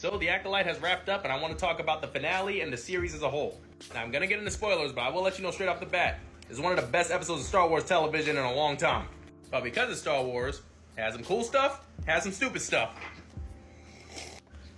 So the Acolyte has wrapped up, and I want to talk about the finale and the series as a whole. Now I'm gonna get into spoilers, but I will let you know straight off the bat, this is one of the best episodes of Star Wars television in a long time. But because it's Star Wars, it has some cool stuff, has some stupid stuff.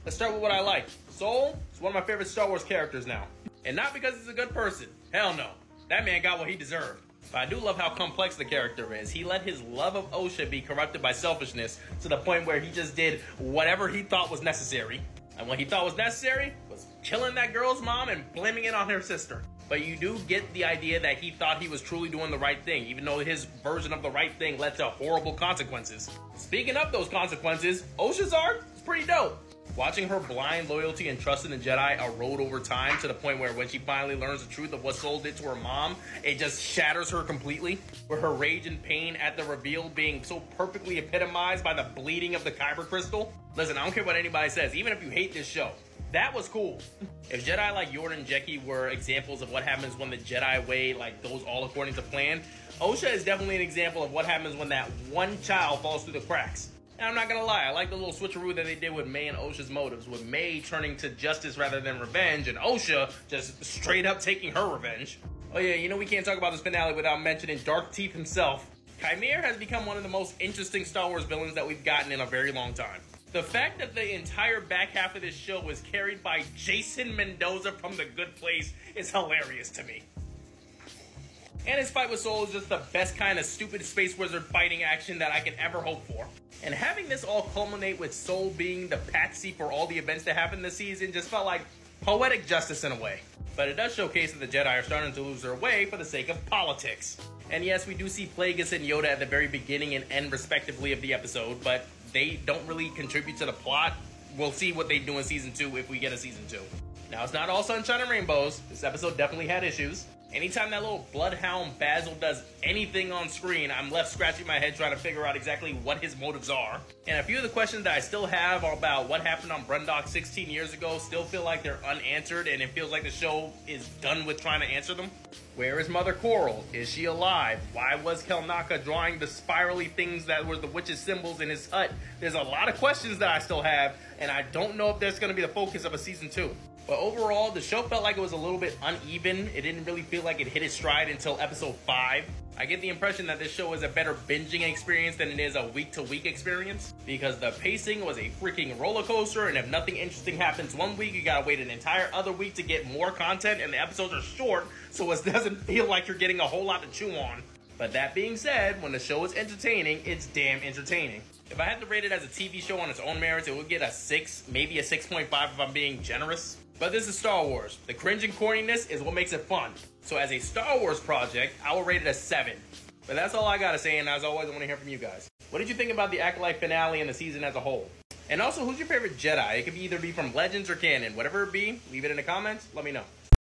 Let's start with what I like. Soul is one of my favorite Star Wars characters now. And not because he's a good person. Hell no. That man got what he deserved. But I do love how complex the character is. He let his love of Osha be corrupted by selfishness to the point where he just did whatever he thought was necessary. And what he thought was necessary was killing that girl's mom and blaming it on her sister. But you do get the idea that he thought he was truly doing the right thing, even though his version of the right thing led to horrible consequences. Speaking of those consequences, Osha's arc is pretty dope. Watching her blind loyalty and trust in the Jedi erode over time to the point where when she finally learns the truth of what Soul did to her mom, it just shatters her completely. With her rage and pain at the reveal being so perfectly epitomized by the bleeding of the Kyber crystal. Listen, I don't care what anybody says, even if you hate this show. That was cool. If Jedi like Yorda and Jeki were examples of what happens when the Jedi way goes all according to plan, Osha is definitely an example of what happens when that one child falls through the cracks. And I'm not gonna lie, I like the little switcheroo that they did with May and Osha's motives, with May turning to justice rather than revenge, and Osha just straight up taking her revenge. Oh yeah, you know we can't talk about this finale without mentioning Dark Teeth himself. Chimera has become one of the most interesting Star Wars villains that we've gotten in a very long time. The fact that the entire back half of this show was carried by Jason Mendoza from The Good Place is hilarious to me. And his fight with Soul is just the best kind of stupid space wizard fighting action that I could ever hope for. And having this all culminate with Soul being the patsy for all the events that happened this season just felt like poetic justice in a way. But it does showcase that the Jedi are starting to lose their way for the sake of politics. And yes, we do see Plagueis and Yoda at the very beginning and end respectively of the episode, but they don't really contribute to the plot. We'll see what they do in Season 2 if we get a Season 2. Now, it's not all sunshine and rainbows. This episode definitely had issues. Anytime that little bloodhound Basil does anything on screen, I'm left scratching my head trying to figure out exactly what his motives are. And a few of the questions that I still have about what happened on Brundok 16 years ago still feel like they're unanswered, and it feels like the show is done with trying to answer them. Where is Mother Coral? Is she alive? Why was Kelnaka drawing the spirally things that were the witch's symbols in his hut? There's a lot of questions that I still have, and I don't know if that's going to be the focus of a Season 2. But overall, the show felt like it was a little bit uneven. It didn't really feel like it hit its stride until episode 5. I get the impression that this show is a better binging experience than it is a week-to-week experience, because the pacing was a freaking roller coaster, and if nothing interesting happens one week, you gotta wait an entire other week to get more content, and the episodes are short, so it doesn't feel like you're getting a whole lot to chew on. But that being said, when the show is entertaining, it's damn entertaining. If I had to rate it as a TV show on its own merits, it would get a 6, maybe a 6.5 if I'm being generous. But this is Star Wars. The cringe and corniness is what makes it fun. So as a Star Wars project, I will rate it a 7. But that's all I gotta say, and as always, I want to hear from you guys. What did you think about the Acolyte finale and the season as a whole? And also, who's your favorite Jedi? It could either be from Legends or canon. Whatever it be, leave it in the comments, let me know.